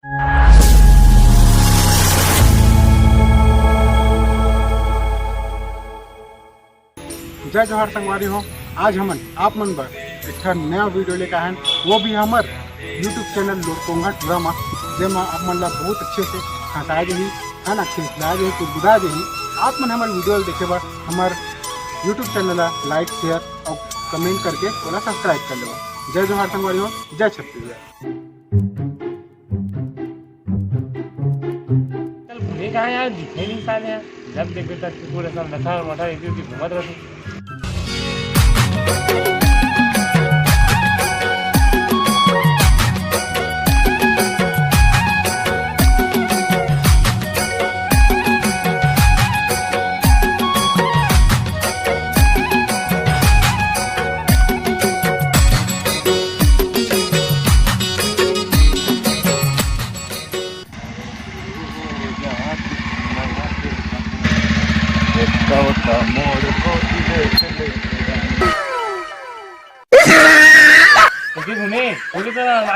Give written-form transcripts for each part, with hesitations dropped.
जय जोहार संगवारी हो। आज हमन आप मन बर एक नया वीडियो लेकर आए, वो भी हमार यूट्यूब चैनल लोकोंघाट ड्रामा, जेमा आप मन ला बहुत अच्छे से हंसाए जाही, है ना, खिलखिलाए जाही, कुदकुदाए जाही। आप मन हमारे वीडियो देखे बर हमार यूट्यूब चैनल ला लाइक शेयर और कमेंट करके ओला सब्सक्राइब कर लेवा। जय जोहार संगवारी हो, जय छत्तीसगढ़। कहा यार दिखे नहीं साले यार, जब देखो तब पूरे सब नशा और मठा इसी घूमत रहते।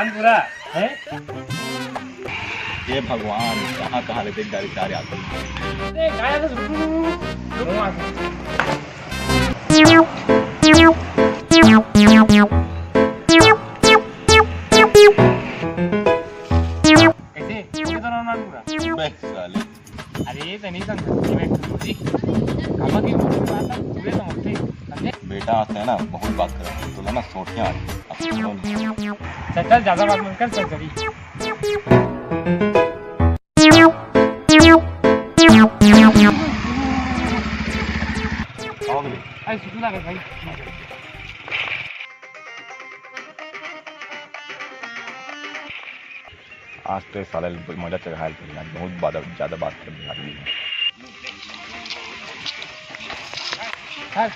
पूरा है ये भगवान कहाँ कहाँ लेते गाड़ी सारे आते साले। अरे तनी बेटा आता है ना, बहुत बात कर रहा है तो ना सोटियां चल ज्यादा बात मत कर, चल चली। अरे सुन लगा भाई, आज तो साले मजा चढ़ा बहुत ज्यादा बात कर रही है।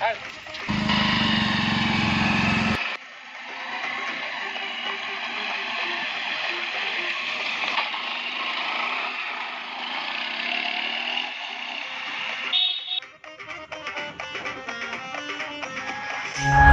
हाँ